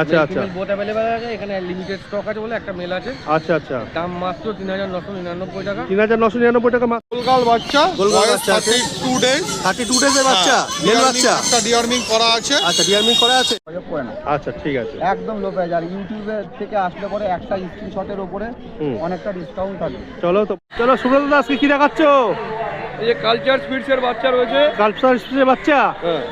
আচ্ছা আচ্ছা, boat available আছে, এখানে লিমিটেড স্টক আছে বলে একটা মেল আছে। আচ্ছা আচ্ছা, দাম মাত্র 3999 টাকা। 3999 টাকা মাত্র। গোলগাল বাচ্চা, গোলগাল বাচ্চা আছে 32 ডেজ, 32 ডেজের বাচ্চা, মেল বাচ্চা। একটা ডিওর্মিং করা আছে। আচ্ছা, ডিয়ারমিং করা আছে। যোগাযোগ করে না, আচ্ছা ঠিক আছে, একদম লো প্রাইস। আর ইউটিউবে থেকে আসলে পরে একটা স্ক্রিনশটের উপরে অনেকটা ডিসকাউন্ট থাকে। চলো তো, চলো সুব্রত দা, আজকে কি দেখাচ্ছো? এই যে কালচার স্পিডস এর বাচ্চা রয়েছে। কালচার স্পিডের বাচ্চা,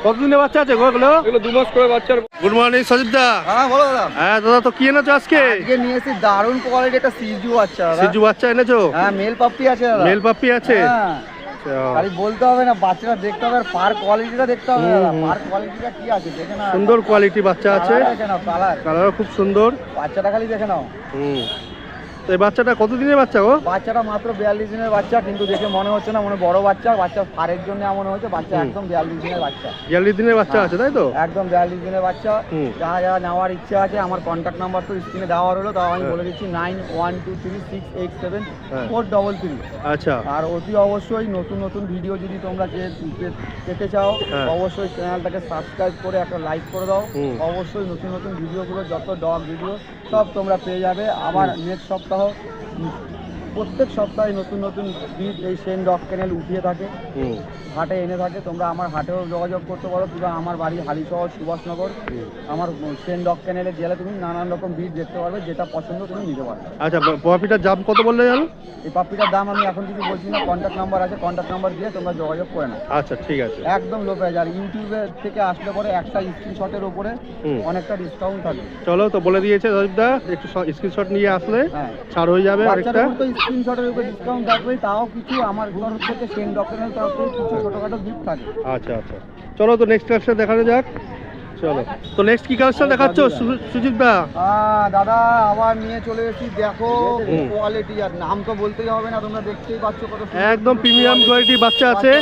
কতদিনের বাচ্চা আছে গো এগুলো? এগুলো 2 মাস করে বাচ্চার। গুড মর্নিং সজীব দা। হ্যাঁ বলো দাদা। হ্যাঁ দাদা, তো কি এনেছো আজকে? আজকে নিয়ে এসেছি দারুণ কোয়ালিটি একটা সিজু বাচ্চা দাদা। সিজু বাচ্চা এনেছো? হ্যাঁ, মেল পাপ্পি আছে দাদা। মেল পাপ্পি আছে? হ্যাঁ, খালি বলতে হবে না, বাচ্চাটা দেখতে হবে, আর পার কোয়ালিটিটা দেখতে হবে দাদা। পার কোয়ালিটিটা কি আছে দেখে নাও। সুন্দর কোয়ালিটি বাচ্চা আছে, দেখে নাও, কালারও খুব সুন্দর। বাচ্চাটা খালি দেখে নাও। তো এই বাচ্চাটা কতদিনের বাচ্চা গো? বাচ্চাটা মাত্র 42 দিনের বাচ্চা, কিন্তু দেখে মনে হচ্ছে না মনে বড় বাচ্চা। বাচ্চা ফারের জন্য এমন হয়েছে, বাচ্চা একদম 42 দিনের বাচ্চা। 42 দিনের বাচ্চা আছে তাই তো? একদম 42 দিনের বাচ্চা। যারা যারা নেওয়ার ইচ্ছা আছে, আমার কন্ট্যাক্ট নাম্বার তো স্ক্রিনে দেওয়া হলো, তাও আমি বলে দিচ্ছি 9123687433। আচ্ছা, আর অতি অবশ্যই নতুন নতুন ভিডিও যদি তোমরা পেতে চাও, অবশ্যই চ্যানেলটাকে সাবস্ক্রাইব করে একটা লাইক করে দাও। অবশ্যই নতুন নতুন ভিডিওগুলো, যত ডগ ভিডিও সব তোমরা পেয়ে যাবে। আবার নেক্সট সপ্তাহ, প্রত্যেক সপ্তাহে নতুন নতুন ব্রিড এই সেন ডগ ক্যানেল উঠিয়ে থাকে, হাটে এনে থাকে। তোমরা আমার হাটেও যোগাযোগ করতে পারো, কিংবা আমার বাড়ি হালিশহর সুভাষনগর, আমার সেন ডগ ক্যানেলে গেলে তুমি নানান রকম ব্রিড দেখতে পারবে, যেটা পছন্দ তুমি নিতে পারবে। আচ্ছা, পাপিটার দাম কত বললে জানো? এই পাপ্পিটার দাম আমি এখন কিছু বলছি না, কন্ট্যাক্ট নাম্বার আছে, কন্ট্যাক্ট নাম্বার দিয়ে তোমরা যোগাযোগ করে নাও। আচ্ছা ঠিক আছে, একদম লো প্রাইস। আর ইউটিউবে থেকে আসলে পরে একটা স্ক্রিনশটের উপরে অনেকটা ডিসকাউন্ট থাকে। চলো তো, বলে দিয়েছে সজীবদা, একটু স্ক্রিনশট নিয়ে আসলে ছাড় হয়ে যাবে আরেকটা। তো স্ক্রিনশটের উপরে ডিসকাউন্ট থাকবে, তাও কিছু আমার তরফ থেকে সেন ডক্টরের তরফ থেকে কিছু ছোটখাটো গিফট থাকে। আচ্ছা আচ্ছা, চলো তো নেক্সট কালেকশন দেখানো যাক। চলো তো, নেক্সট কি কালেকশন দেখাচ্ছ সুজিত দা? দাদা আবার নিয়ে চলে এসেছি, দেখো কোয়ালিটি। আর নাম তো বলতেই হবে না, তোমরা দেখতেই পাচ্ছ কত একদম প্রিমিয়াম কোয়ালিটি বাচ্চা আছে।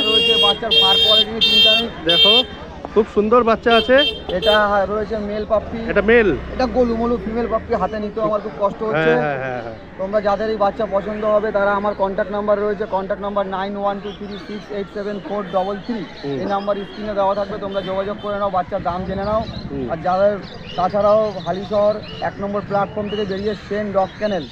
বাচ্চার ফার কোয়ালিটি নিয়ে চিন্তা নেই। দেখো খুব সুন্দর বাচ্চা আছে। এটা রয়েছে মেল পাপ্পি, এটা মেল। এটা গোলুমলু ফিমেল পাপ্পি, হাতে নিতে আমার খুব কষ্ট হচ্ছে। তোমরা যাদের এই বাচ্চা পছন্দ হবে, তারা আমার কন্ট্যাক্ট নাম্বার রয়েছে, কন্ট্যাক্ট নাম্বার 9123687433। এই নাম্বার স্ক্রিনে দেওয়া থাকবে, তোমরা যোগাযোগ করে নাও, বাচ্চার দাম জেনে নাও। আর যাদের, তাছাড়াও হালিশহর 1 নম্বর প্ল্যাটফর্ম থেকে বেরিয়ে সেন ডগ ক্যানেল,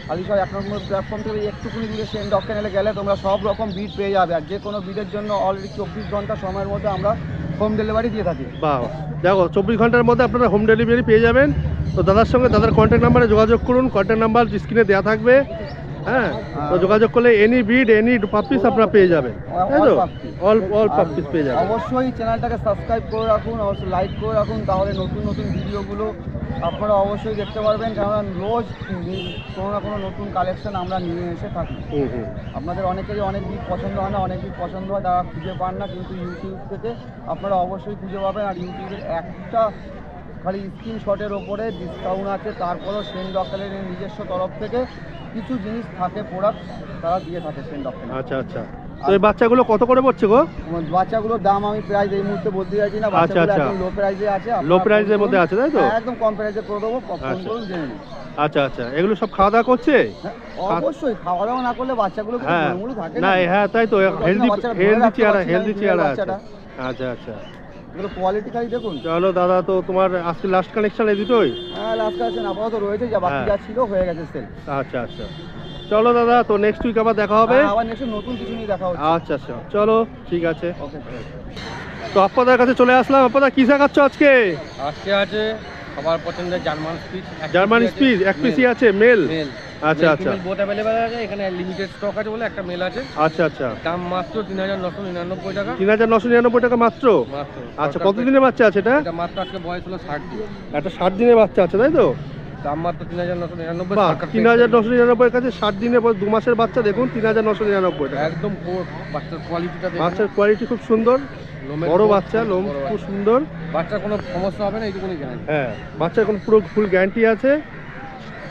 হালিশহর 1 নম্বর প্ল্যাটফর্ম থেকে একটুকুনি দূরে সেন ডগ ক্যানেলে গেলে তোমরা সব রকম বিড পেয়ে যাবে। আর যে কোনো বিডের জন্য অলরেডি 24 ঘন্টা সময়ের মধ্যে আমরা হোম ডেলিভারি দিয়ে থাকি। বাহ, দেখো 24 ঘন্টার মধ্যে আপনারা হোম ডেলিভারি পেয়ে যাবেন। তো দাদার সঙ্গে, দাদার কন্ট্যাক্ট নাম্বারে যোগাযোগ করুন, কন্ট্যাক্ট নাম্বার স্ক্রিনে দেওয়া থাকবে। হ্যাঁ, তো যোগাযোগ করলে এনি ব্রিড, এনি পাপ্পিস আপনারা পেয়ে যাবেন, তাই তো? অল পাপ্পিস পেয়ে যাবেন। অবশ্যই চ্যানেলটাকে সাবস্ক্রাইব করে রাখুন, অবশ্যই লাইক করে রাখুন, তাহলে নতুন নতুন ভিডিওগুলো আপনারা অবশ্যই দেখতে পারবেন। কেননা রোজ কোনো না কোনো নতুন কালেকশন আমরা নিয়ে এসে থাকি। আপনাদের অনেকেরই অনেক দিক পছন্দ হয় না, অনেক দিক পছন্দ হয়, তারা খুঁজে পান না, কিন্তু ইউটিউব থেকে আপনারা অবশ্যই খুঁজে পাবেন। আর ইউটিউবের একটা খালি স্ক্রিনশটের ওপরে ডিসকাউন্ট আছে, তারপরেও সেন ডগ ক্যানেলের নিজস্ব তরফ থেকে কিছু জিনিস থাকে, প্রোডাক্ট তারা দিয়ে থাকে সেন ডগ ক্যানেল। আচ্ছা আচ্ছা, তো এই বাচ্চাগুলো কত করে পড়ছে গো? বাচ্চাগুলোর দাম আমি প্রাইস এই মুহূর্তে বলতে চাইছি না, বাচ্চাগুলো একদম লো প্রাইসে আছে। লো প্রাইসের মধ্যে আছে তাই তো? একদম কম প্রাইসে করে দেবো, ফোন করুন জেনে নিন। আচ্ছা আচ্ছা, এগুলো সব খাওয়া দাওয়া করছে? অবশ্যই, খাওয়া দাওয়া না করলে বাচ্চাগুলো মুড়মুড়ি থাকে না। হ্যাঁ তাই তো, হেলদি চেহারা আছে। আচ্ছা আচ্ছা, এগুলো কোয়ালিটি খালি দেখুন। চলো দাদা, তো তোমার আজকে লাস্ট কালেকশন এই দুটোই? হ্যাঁ, লাস্ট কালেকশন আপাতত রয়েছে, যা বাকি যা ছিল হয়ে গেছে সেল। আচ্ছা আচ্ছা, চলো দাদা, তো নেক্সট উইক আবার দেখা হবে। আবার নেক্সট নতুন কিছু নিয়ে দেখা হবে। আচ্ছা আচ্ছা, চলো ঠিক আছে। ওকে, তো আপনাদের কাছে চলে আসলাম। আপনারা কি শেখাচ্ছ আজকে? আজকে আছে সবার পছন্দের জার্মান স্পিচ। জার্মান স্পিচ এক পিসি আছে, মেল। আচ্ছা আচ্ছা, বোট अवेलेबल আছে, এখানে লিমিটেড স্টক আছে বলে একটা মেল আছে। আচ্ছা আচ্ছা, দাম মাত্র 3999 টাকা। 3999 টাকা মাত্র? আচ্ছা, কতদিনের বাচ্চা আছে এটা? এটা মাত্র আজকে বয়স হলো 60 দিন। একটা 60 দিনের বাচ্চা আছে তাই তো? দাম মাত্র 3999। বাহ, 3999 এর কাছে 60 দিনের পর 2 মাসের বাচ্চা, দেখুন 3999 টাকা। একদম বাচ্চার কোয়ালিটিটা দেখুন, বাচ্চার কোয়ালিটি খুব সুন্দর, বড় বাচ্চা, লোম খুব সুন্দর, বাচ্চার কোনো সমস্যা হবে না, এইটুকুনি গ্যারান্টি। হ্যাঁ, বাচ্চার কোনো পুরো ফুল গ্যারান্টি আছে,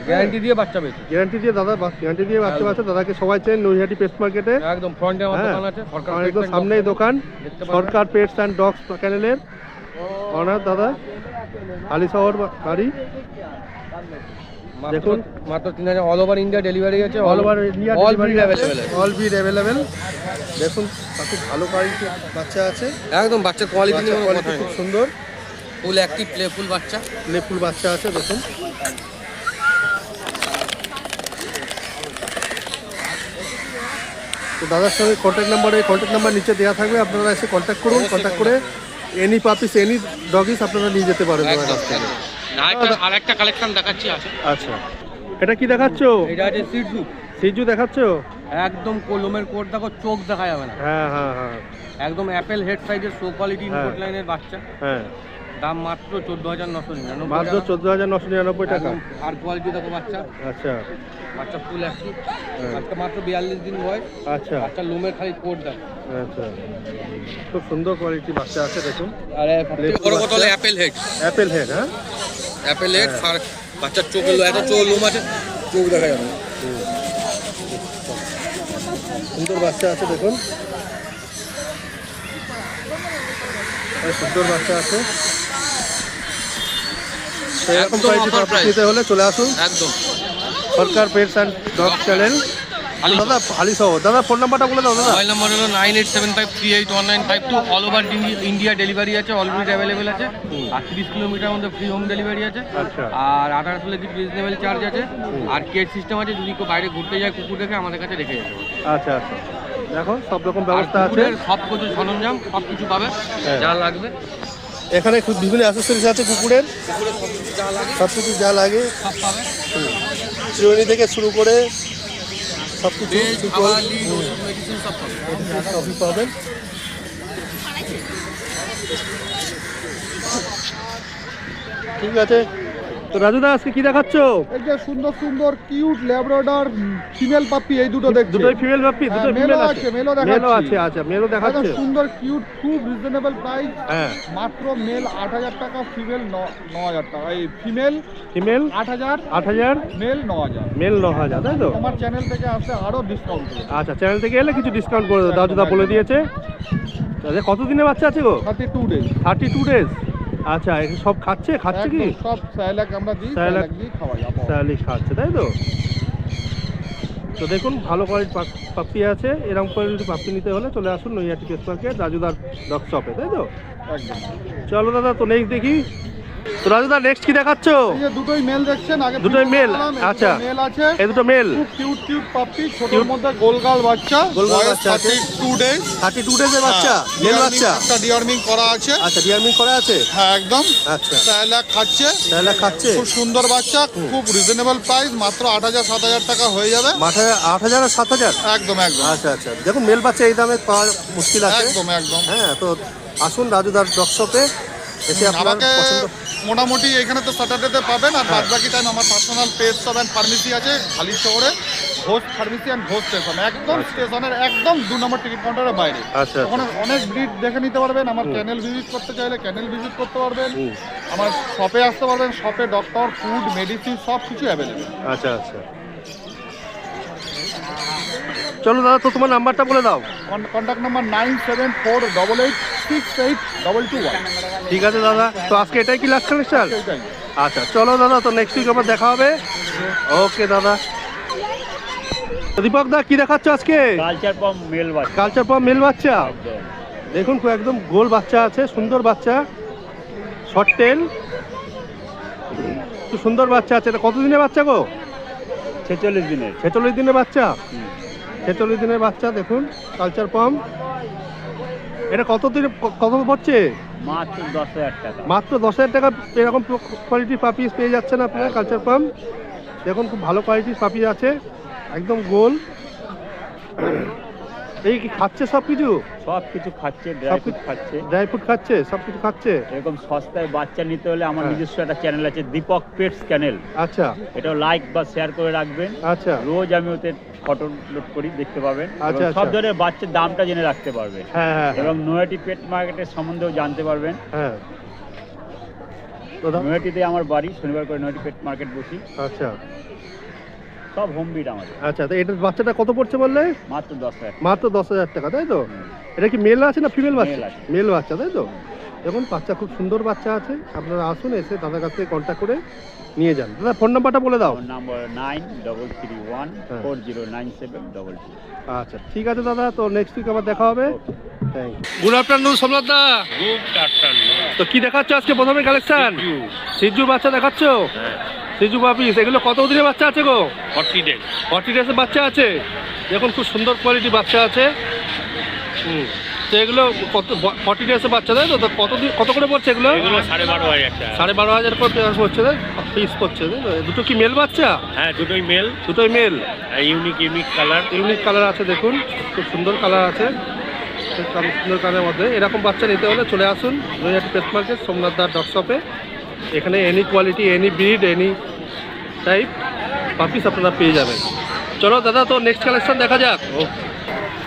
গ্যারান্টি দিয়ে বাচ্চা বেচে, গ্যারান্টি দিয়ে দাদা, গ্যারান্টি দিয়ে বাচ্চা বাচ্চা। দাদাকে সবাই চেন, নৈহাটি পেস্ট মার্কেটে একদম ফ্রন্টে আমার দোকান আছে, সরকার একদম সামনেই দোকান, সরকার পেটস অ্যান্ড ডগস ক্যানেলের অনার দাদা, হালিশহর বাড়ি। দেখুন মাত্র 3000, অল ওভার ইন্ডিয়া ডেলিভারি আছে, all over India all breed available, all breed available. দেখুন খুব ভালো কোয়ালিটি বাচ্চা আছে, একদম বাচ্চার কোয়ালিটি নিয়ে খুব সুন্দর। ফুল অ্যাক্টিভ প্লেফুল বাচ্চা। প্লেফুল বাচ্চা আছে দেখুন। তো দাদার সঙ্গে কন্ট্যাক্ট নাম্বার নিচে দেওয়া থাকবে, আপনারা এসে কন্ট্যাক্ট করুন। কন্ট্যাক্ট করে এনি পাপিস এনি ডগিস আপনারা নিয়ে যেতে পারেন দাদার কাছ থেকে। আর একটা কালেকশন দেখাচ্ছি আছে। আচ্ছা, এটা কি দেখাচ্ছ? এটা আছে সিজু। সিজু দেখাচ্ছ? একদম কলমের কোট দেখো, চোখ দেখা যাবে না। হ্যাঁ হ্যাঁ হ্যাঁ, একদম অ্যাপেল হেড সাইজের শো কোয়ালিটি ইনপুট লাইনের বাচ্চা। হ্যাঁ, দাম মাত্র 14,999 মাত্র 14,999 টাকা। আর কোয়ালিটি দেখো বাচ্চা। আচ্ছা বাচ্চা ফুল অ্যাক্টিভ। বাচ্চা মাত্র 42 দিন বয়স। আচ্ছা বাচ্চা লোমের খালি কোট দেখো। আচ্ছা, খুব সুন্দর কোয়ালিটি বাচ্চা আছে দেখুন। আর বড় কথা হলো অ্যাপেল হেড। অ্যাপেল হেড, হ্যাঁ অ্যাপেল হেড। আর বাচ্চার চোখে এত লোম আছে, চোখ দেখা যাবে না। সুন্দর বাচ্চা আছে দেখুন, সুন্দর বাচ্চা আছে। এরকম নিতে হলে চলে আসুন একদম সরকার পেটস অ্যান্ড ডগ চ্যানেল। দাদা হালি সহ, দাদা ফোন নাম্বারটা বলে দাও। দাদা মোবাইল নাম্বার হলো 9875381952। অল ওভার ইন্ডিয়া ডেলিভারি আছে, অলরেডি অ্যাভেলেবেল আছে। আর 30 কিলোমিটার মধ্যে ফ্রি হোম ডেলিভারি আছে। আচ্ছা, আর 1800 লেগে রিজনেবল চার্জ আছে। আর কেট সিস্টেম আছে, যদি কেউ বাইরে ঘুরতে যায় কুকুর দেখে আমাদের কাছে রেখে যেতে পারে। আচ্ছা আচ্ছা, দেখো সব রকম ব্যবস্থা আছে, সব কিছু সরঞ্জাম সব কিছু পাবে যা লাগবে। এখানে খুব বিভিন্ন অ্যাসেসরিজ আছে কুকুরের, সব কিছু যা লাগে সব পাবে। চিরুনি থেকে শুরু করে সব কিছু মেডিসিন সব পাবে। সবই পাবেন। ঠিক আছে, তো রাজুদা আজকে কি দেখাচ্ছ? এই যে সুন্দর সুন্দর কিউট ল্যাব্রাডর ফিমেল পাপ্পি, এই দুটো দেখছি। দুটোই ফিমেল পাপ্পি? হ্যাঁ, দুটোই ফিমেল আছে, মেলও মেলও আছে। আচ্ছা, মেলও একদম দেখাচ্ছে। সুন্দর কিউট, খুব রিজনেবল প্রাইস। হ্যাঁ, মাত্র মেল 8,000 টাকা, ফিমেল 9,000 টাকা। এই ফিমেল ফিমেল 8,000, 8,000, মেল 9,000। মেল 9,000, তাই তো? আমার চ্যানেল থেকে আসলে আরো ডিসকাউন্ট করে আচ্ছা, চ্যানেল থেকে এলে কিছু ডিসকাউন্ট করে দাও, রাজুদা বলে দিয়েছে। আচ্ছা, কত দিনের বাচ্চা আছে গো? 32 ডেজ। 32 ডেজ। আচ্ছা, এগুলো সব খাচ্ছে কি? সব স্যালাক আমরা দিই, স্যালাক স্যালাক দিয়ে খাওয়াই। স্যালি খাচ্ছে, তাই তো? তো দেখুন, ভালো কোয়ালিটির পাপ্পি আছে। এরকম কোয়ালিটির পাপ্পি নিতে হলে চলে আসুন নৈহাটি পেটস মার্কেট, রাজুদার ডগ শপে, তাই তো? একদম। চলো দাদা, তো নেক্সট দেখি। তো রাজুদা নেক্সট কি দেখাচ্ছ? এই যে দুটোই মেল দেখছেন, আগে দুটোই মেল। আচ্ছা, মেল আছে। এই দুটো মেল, খুব কিউট কিউট পাপ্পি, ছোটর মধ্যে গোলগাল বাচ্চা। গোলগাল বাচ্চা আছে। 32 ডেজ। 32 ডেজের বাচ্চা, মেল বাচ্চা। একটা ডিওয়ার্মিং করা আছে। আচ্ছা, ডিয়ারমিং করা আছে। হ্যাঁ, একদম। আচ্ছা, স্যালাক খাচ্ছে। তাহলে খাচ্ছে। খুব সুন্দর বাচ্চা, খুব রিজনেবল প্রাইস, মাত্র 8,000-7,000 টাকা হয়ে যাবে। 8,000 আর 7,000। একদম একদম। আচ্ছা আচ্ছা, দেখুন মেল বাচ্চা এই দামে পাওয়া মুশকিল আছে। একদম একদম। হ্যাঁ, তো আসুন রাজুদার ডগ শপে এসে আপনার আমাকে পছন্দ। মোটামুটি এখানে তো স্যাটারডেতে পাবেন, আর বাদ বাকি টাইম আমার personal pet shop and pharmacy আছে হালি শহরে, Ghosh pharmacy and Ghosh station, একদম স্টেশনের একদম 2 নম্বর টিকিট কাউন্টারের বাইরে। আচ্ছা, ওখানে অনেক ব্রিড দেখে নিতে পারবেন। আমার ক্যানেল ভিজিট করতে চাইলে ক্যানেল ভিজিট করতে পারবেন। আমার শপে আসতে পারবেন, শপে ডক্টর, ফুড, মেডিসিন সব কিছু অ্যাভেলেবেল। আচ্ছা আচ্ছা, চলো দাদা, তো তোমার নাম্বারটা বলে দাও। Contact number 9748868221। ঠিক আছে দাদা, তো আজকে এটাই কি লাস্ট কালেকশন? এইটাই। আচ্ছা, চলো দাদা, তো নেক্সট উইক আবার দেখা হবে। ওকে দাদা। দীপক দা কি দেখাচ্ছ আজকে? কালচার পাম্প মেল বাচ্চা। কালচার পাম্প মেল বাচ্চা। দেখুন, খুব একদম গোল বাচ্চা আছে, সুন্দর বাচ্চা, শর্ট টেল, খুব সুন্দর বাচ্চা আছে। এটা কত দিনের বাচ্চা গো? 46 দিনের। 46 দিনের বাচ্চা। 46 দিনের বাচ্চা। দেখুন কালচার পাম্প, এটা কত পড়ছে? মাত্র 10,000 টাকা। মাত্র 10,000 টাকা। এরকম কোয়ালিটির পাপি পেয়ে যাচ্ছেন আপনারা কালচার পাম্প। দেখুন, খুব ভালো কোয়ালিটির পাপি আছে, একদম গোল। এই কি খাচ্ছে সব কিছু? সব কিছু খাচ্ছে, ড্রাই ফ্রুট খাচ্ছে। ড্রাই ফ্রুট খাচ্ছে, সব কিছু খাচ্ছে। এরকম সস্তায় বাচ্চা নিতে হলে আমার হ্যাঁ। নিজস্ব একটা চ্যানেল আছে, দীপক পেটস চ্যানেল। আচ্ছা এটাও লাইক বা শেয়ার করে রাখবেন। আচ্ছা রোজ আমি ওতে ফটো লোড করি, দেখতে পাবেন। আচ্ছা, এবং সব আচ্ছা। ধরনের বাচ্চার দামটা জেনে রাখতে পারবেন। হ্যাঁ হ্যাঁ এবং নৈহাটি পেট মার্কেটের সম্বন্ধেও জানতে পারবেন। হ্যাঁ দাদা। নৈহাটিতে আমার বাড়ি, শনিবার করে নৈহাটি পেট মার্কেট বসি। আচ্ছা সব হোম বিট আমাদের। আচ্ছা, তো এটার বাচ্চাটা কত পড়ছে বললে? মাত্র 10,000। মাত্র 10,000 টাকা, তাই তো? এটা কি মেল আছে না ফিমেল বাচ্চা? Male আছে। মেল বাচ্চা, তাই তো? দেখুন বাচ্চা খুব সুন্দর বাচ্চা আছে, আপনারা আসুন, এসে দাদার কাছ থেকে কন্ট্যাক্ট করে নিয়ে যান। দাদা ফোন নাম্বারটা বলে দাও। Phone number 9331409722। আচ্ছা ঠিক আছে দাদা, তো নেক্সট উইক আবার দেখা হবে। Thank you. Good afternoon Somnath দা। তো কি দেখাচ্ছ আজকে প্রথমে কালেকশন? সিজু বাচ্চা দেখাচ্ছ? সিজু পাপিস, এগুলো কত দিনের বাচ্চা আছে গো? 40 ডেজ। 40 ডেজের বাচ্চা আছে। দেখুন খুব সুন্দর কোয়ালিটি বাচ্চা আছে। তো এগুলো কত 40 ডেজের বাচ্চা, তাই তো? তো কত করে পড়ছে এগুলো? এগুলো 12,500 টাকা। 12,500 করে পড়ছে, তাই পিস পড়ছে, তাই তো? দুটো কি মেল বাচ্চা? হ্যাঁ, দুটোই মেল। দুটোই male. Unique colour. Unique colour আছে, দেখুন খুব সুন্দর কালার আছে। সুন্দর কালারের মধ্যে এরকম বাচ্চা নিতে হলে চলে আসুন নৈহাটি পেট মার্কেট সোমনাথ দা ডগ শপে। এখানে any quality, any breed, any type puppies আপনারা পেয়ে যাবেন। চলো দাদা, তো নেক্সট কালেকশন দেখা যাক।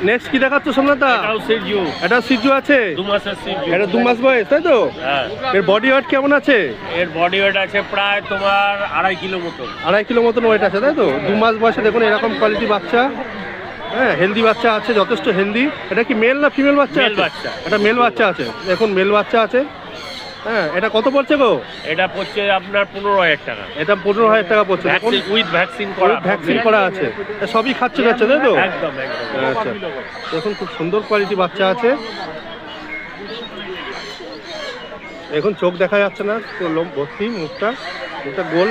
নেক্সট কি দেখাচ্ছ সোমনাথ দা? এটাও সিজু। এটা সিজু আছে, 2 মাসের সিজু। এটা 2 মাস বয়স, তাই তো? হ্যাঁ। এর বডি ওয়েট কেমন আছে? এর বডি ওয়েট আছে প্রায় তোমার 2.5 কিলো মতো। 2.5 কিলো মতন ওয়েট আছে, তাই তো? 2 মাস বয়সে দেখুন এরকম কোয়ালিটি বাচ্চা। হ্যাঁ, হেলদি বাচ্চা আছে, যথেষ্ট হেলদি। এটা কি মেল না ফিমেল বাচ্চা? মেল বাচ্চা। এটা মেল বাচ্চা আছে, দেখুন মেল বাচ্চা আছে। হ্যাঁ, এটা কত পড়ছে গো? এটা পড়ছে আপনার 15,000 টাকা। এটা 15,000 টাকা পড়ছে। দেখুন উইথ ভ্যাকসিন করা। ভ্যাকসিন করা আছে, সবই খাচ্ছে তাই তো? একদম। আচ্ছা, দেখুন খুব সুন্দর কোয়ালিটি বাচ্চা আছে। এখন চোখ দেখা যাচ্ছে না, লোম ভর্তি, মুখটা গোল।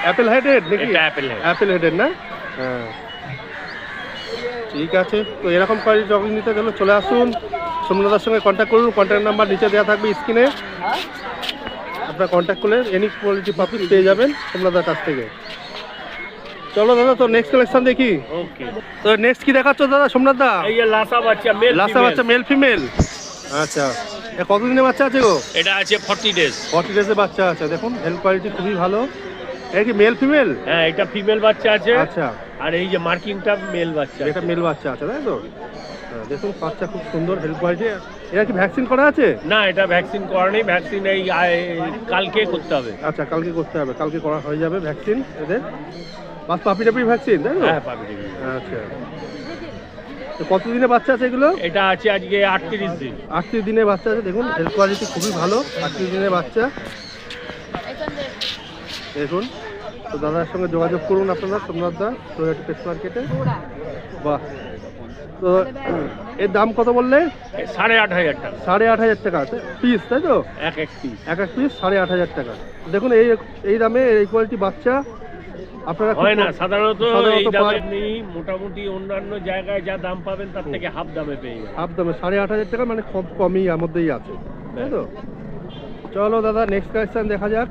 অ্যাপেল হেডেড নাকি? এটা অ্যাপেল হেড। অ্যাপেল হেডেড না? হ্যাঁ ঠিক আছে। তো এরকম কোয়ালিটি ডগ নিতে গেলে চলে আসুন, সোমনাথের সঙ্গে কন্ট্যাক্ট করুন। কন্ট্যাক্ট নাম্বার নিচে দেওয়া থাকবে স্ক্রিনে, আপনার কন্ট্যাক্ট করলে এনি কোয়ালিটি পাপিস পেয়ে যাবেন সোমনাথের কাছ থেকে। চলো দাদা, তো নেক্সট কালেকশন দেখি। ওকে। তো নেক্সট কি দেখাচ্ছ দাদা সোমনাথ দা? এই যে লাসা বাচ্চা মেল। লাসা বাচ্চা মেল ফিমেল। আচ্ছা, এ কতদিনের বাচ্চা আছে গো? এটা আছে 40 ডেজ। 40 ডেজের বাচ্চা আছে, দেখুন হেলথ কোয়ালিটি খুবই ভালো। এটা কি মেল ফিমেল? হ্যাঁ, এটা ফিমেল বাচ্চা আছে। আচ্ছা, আর এই যে মার্কিংটা মেল বাচ্চা। এটা মেল বাচ্চা আছে, তাই তো? হ্যাঁ, দেখুন বাচ্চা খুব সুন্দর হেলথ কোয়ালিটি। এটা কি ভ্যাকসিন করা আছে? না, এটা ভ্যাকসিন করা নেই। ভ্যাকসিন এই কালকে করতে হবে। আচ্ছা, কালকে করতে হবে, কালকে করা হয়ে যাবে ভ্যাকসিন এদের। বাস পাপি টাপি ভ্যাকসিন, তাই তো? হ্যাঁ, পাবি। আচ্ছা, তো কতদিনের বাচ্চা আছে এগুলো? এটা আছে আজকে 38 দিন। 38 দিনের বাচ্চা আছে, দেখুন হেলথ কোয়ালিটি খুবই ভালো। 38 দিনের বাচ্চা, দেখুন। তো দাদার সঙ্গে যোগাযোগ করুন আপনারা সোমনাথ দা নৈহাটি পেট মার্কেটে। বাহ, তো এর দাম কত বললে? 8,500 টাকা। 8,500 টাকা পিস, তাই তো? এক পিস। এক পিস 8,500 টাকা। দেখুন এই দামে এই কোয়ালিটি বাচ্চা আপনারা হয় না সাধারণত এই দামে পান। আপনি মোটামুটি অন্যান্য জায়গায় যা দাম পাবেন তার থেকে হাফ দামে পেয়ে যাবেন। হাফ দামে 8,500 টাকা, মানে খুব কমই এর মধ্যেই আছে, তাই তো? চলো দাদা, নেক্সট কালেকশন দেখা যাক।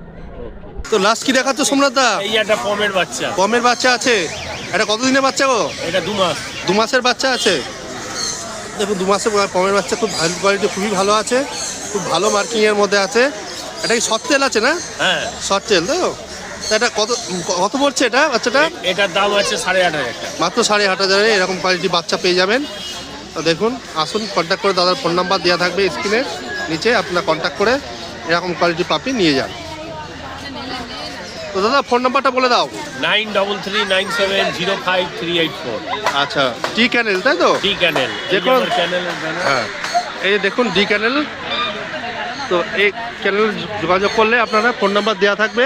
তো লাস্ট কি দেখাচ্ছ সোমনাথ দা? এই একটা পমের বাচ্চা। পমের বাচ্চা আছে, এটা কতদিনের বাচ্চা গো? এটা 2 মাস। 2 মাসের বাচ্চা আছে, দেখুন 2 মাসের পমের বাচ্চা, খুব ভালো কোয়ালিটি, খুবই ভালো আছে, খুব ভালো মার্কিংয়ের মধ্যে আছে। এটা কি শর্ট তেল আছে না? হ্যাঁ, শর্ট তেল, তাই তো? এটা কত পড়ছে এটা বাচ্চাটা? এটার দাম আছে 8,500 টাকা। মাত্র 8,500 এরকম কোয়ালিটি বাচ্চা পেয়ে যাবেন। তো দেখুন, আসুন, কন্ট্যাক্ট করে দাদার ফোন নাম্বার দেওয়া থাকবে স্ক্রিনের নিচে, আপনারা কন্ট্যাক্ট করে এরকম কোয়ালিটি পাপি নিয়ে যান। তো দাদা ফোন নাম্বারটা বলে দাও। 9339705384। আচ্ছা, ডি ক্যানেল, তাই তো? ডি ক্যানেল। যে কোনো চ্যানেলের হ্যাঁ, এই দেখুন ডি ক্যানেল। তো এই চ্যানেল যোগাযোগ করলে আপনারা ফোন নাম্বার দেওয়া থাকবে,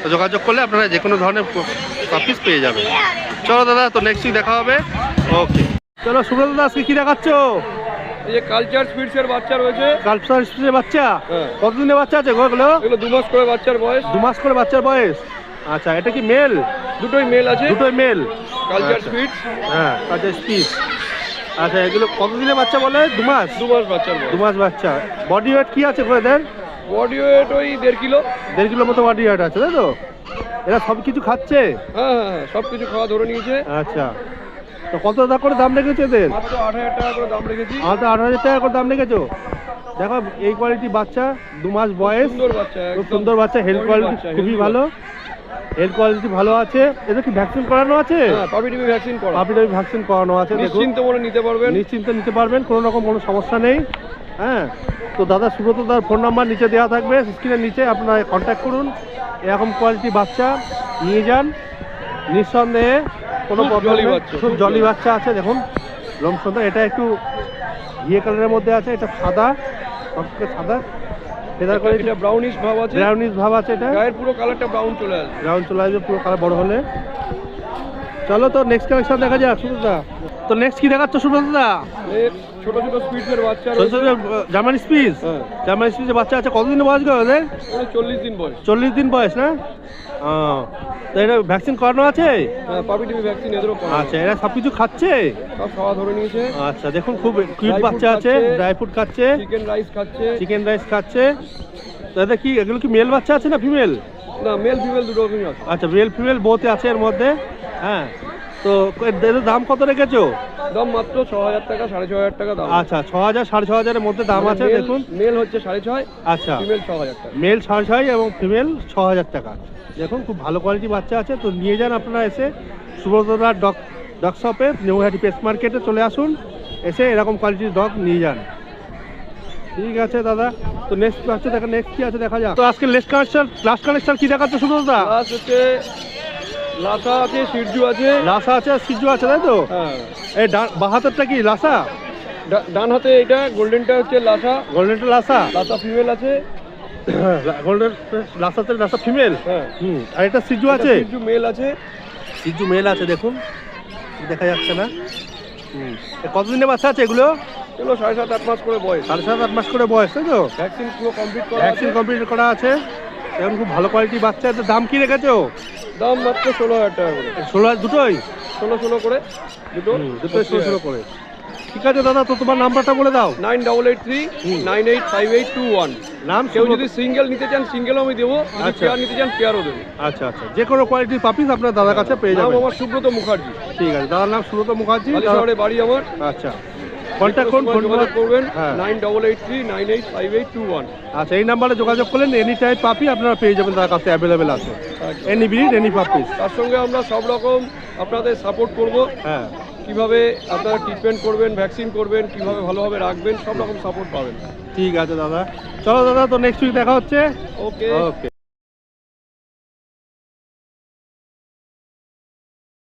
তো যোগাযোগ করলে আপনারা যে কোনো ধরনের পাপিস পেয়ে যাবেন। চলো দাদা, তো নেক্সট উইক দেখা হবে। ওকে, চলো সুব্রত দাদা, আজকে কি দেখাচ্ছ? এই যে কালচার স্পিডসের বাচ্চা রয়েছে। কালচার স্পিডের বাচ্চা? হ্যাঁ। কতদিনের বাচ্চা আছে গো এগুলো? এগুলো 2 মাস করে বাচ্চার বয়স। 2 মাস করে বাচ্চার বয়স। আচ্ছা, এটা কি মেল? দুটোই মেল আছে। দুটোই মেল। কালচার আচ্ছা। স্পিডস। হ্যাঁ, কালচার স্পিড। আচ্ছা, এগুলো কতদিনের বাচ্চা বলে? 2 মাস। 2 মাস বাচ্চার বয়স। 2 মাস বাচ্চা। বডি ওয়েট কি আছে গো এদের? বডি ওয়েট ওই 1.5 কিলো। 1.5 কিলো মতো বডি ওয়েট আছে, তাই তো? এরা সব কিছু খাচ্ছে? হ্যাঁ হ্যাঁ, সব কিছু খাওয়া ধরে নিয়েছে। আচ্ছা, তো কত টাকা করে দাম রেখেছে এদের? মাত্র 8,000 টাকা করে দাম রেখেছি। আমাদের 8,000 টাকা করে দাম রেখেছো। দেখো এই কোয়ালিটি বাচ্চা, 2 মাস বয়স, সুন্দর বাচ্চা, খুব একদম সুন্দর বাচ্চা, হেলথ কোয়ালিটি বাচ্চা, খুবই healthy ভালো, হেলথ কোয়ালিটি ভালো আছে। এদের কি ভ্যাকসিন করানো আছে? হ্যাঁ, পাপি টিপি ভ্যাকসিন করা। পাপি টাপি ভ্যাকসিন করানো আছে, দেখুন নিশ্চিন্ত মনে নিতে পারবেন। নিশ্চিন্তে নিতে পারবেন, কোনো রকম কোনো সমস্যা নেই। হ্যাঁ, তো দাদা সুব্রত দার ফোন নাম্বার নিচে দেওয়া থাকবে স্ক্রিনের নিচে, আপনারা কন্ট্যাক্ট করুন, এরকম কোয়ালিটি বাচ্চা নিয়ে যান নিঃসন্দেহে, কোনো খুব প্রবলেম জলি নেই। বাচ্চা, খুব খুব জলি জলি। বাচ্চা আছে, দেখুন লোম সুন্দর। এটা একটু ঘিয়ে কালারের মধ্যে আছে, এটা সাদা, সবথেকে সাদা। ফেদার কোয়ালিটি এটা ব্রাউনিশ ভাব আছে, ব্রাউনিশ ভাব আছে, এটা গায়ের পুরো কালারটা ব্রাউন চলে আসবে। রাউন্ড চলে আসবে পুরো কালার বড় হলে। চলো তো নেক্সট কালেকশন দেখা যাক সুব্রতদা। তো নেক্সট কি দেখাচ্ছ সুব্রতদা? ছোট ছোট স্পিডসের বাচ্চা ছোট ছোট জার্মান স্পিচ, হ্যাঁ। জার্মান স্পিচের বাচ্চা আছে। কতদিন বয়স গো ওদের? 40 দিন বয়স। 40 দিন বয়স না? তো এটা ভ্যাকসিন করানো আছে? হ্যাঁ, পাপি টিভি ভ্যাকসিন এদেরও করা আছে। আচ্ছা, এরা সব কিছু খাচ্ছে? সব খাওয়া ধরে নিয়েছে। আচ্ছা, দেখুন খুব কিউট Dry বাচ্চা food আছে, খাচ্ছে, ড্রাই ফ্রুট খাচ্ছে, চিকেন রাইস খাচ্ছে। চিকেন রাইস খাচ্ছে। তো এদের কি এগুলো কি মেল বাচ্চা আছে না ফিমেল? না, মেল ফিমেল দুটো রকমই আছে। আচ্ছা, মেল ফিমেল বোথই আছে এর মধ্যে। হ্যাঁ, তো এদের দাম কত রেখেছো? দাম মাত্র 6000 টাকা, 6500 টাকা দাম। আচ্ছা, 6000 6500 এর মধ্যে দাম আছে দেখুন। মেল হচ্ছে 6.5, আচ্ছা, ফিমেল 6000 টাকা। মেল 6,500 এবং ফিমেল 6000 টাকা। দেখুন খুব ভালো কোয়ালিটি বাচ্চা আছে। তো নিয়ে যান আপনারা, এসে সুব্রতদা ডগ শপে নেউহাটি পেট মার্কেটে চলে আসুন, এসে এরকম কোয়ালিটির ডগ নিয়ে যান। ঠিক আছে দাদা, তো নেক্সট আছে দেখা, নেক্সট কি আছে দেখা যাক। তো আজকে লাস্ট কালেকশন কি দেখাচ্ছে সুব্রতদা? প্লাস হচ্ছে লাসা আছে, সিরজু আছে। লাসা আছে আর সিজু আছে, তাই তো? হ্যাঁ, এই বাহাতেরটা কি লাসা? ডান হাতে এটা গোল্ডেনটা হচ্ছে লাসা। গোল্ডেনটা লাসা, লাসা ফিমেল আছে। গোল্ডেন লাসাতে লাসা ফিমেল। হ্যাঁ, আর এটা সিজু আছে? সিরজু মেল আছে। সিজু মেল আছে, দেখুন দেখা যাচ্ছে না। কতদিনের বাচ্চা আছে এগুলো? এগুলো 7.5-8 মাস করে বয়স। 7.5-8 মাস করে বয়স, তাই তো? ভ্যাকসিন পুরো কমপ্লিট করা আছে। ভ্যাকসিন কমপ্লিট করা আছে, এখন খুব ভালো কোয়ালিটি বাচ্চা। এর দাম কি রেখেছো? দাম মাত্র 16000 টাকা করে। 16 দুটোই? 16 করে দুটো। দুটোই 16 করে। ঠিক আছে দাদা, তো তোমার নাম্বারটা বলে দাও। 9883985821। নাম কেউ যদি সিঙ্গেল নিতে চান সিঙ্গেলও আমি দেবো, যদি আচ্ছা। পেয়ার নিতে চান পেয়ারও দেবো। আচ্ছা আচ্ছা, যে কোনো কোয়ালিটির পাপিস আপনার দাদার কাছে পেয়ে নাম যাবেন। আমার সুব্রত মুখার্জি। ঠিক আছে, দাদার নাম সুব্রত মুখার্জি। শহরে বাড়ি আমার। আচ্ছা, কন্ট্যাক্ট করুন, যোগাযোগ করবেন। হ্যাঁ। 9883985821। আচ্ছা, এই নাম্বারে যোগাযোগ করলেন, এনি টাইপ পাপি আপনারা পেয়ে যাবেন, তার কাছে অ্যাভেলেবেল আছে। Any breed, any puppies. তার সঙ্গে আমরা সব রকম আপনাদের সাপোর্ট করব। হ্যাঁ, কিভাবে আপনারা ট্রিটমেন্ট করবেন, ভ্যাকসিন করবেন, কিভাবে ভালোভাবে রাখবেন, সব রকম সাপোর্ট পাবেন। ঠিক আছে দাদা। চলো দাদা, তো নেক্সট উইক দেখা হচ্ছে। ওকে। ওকে।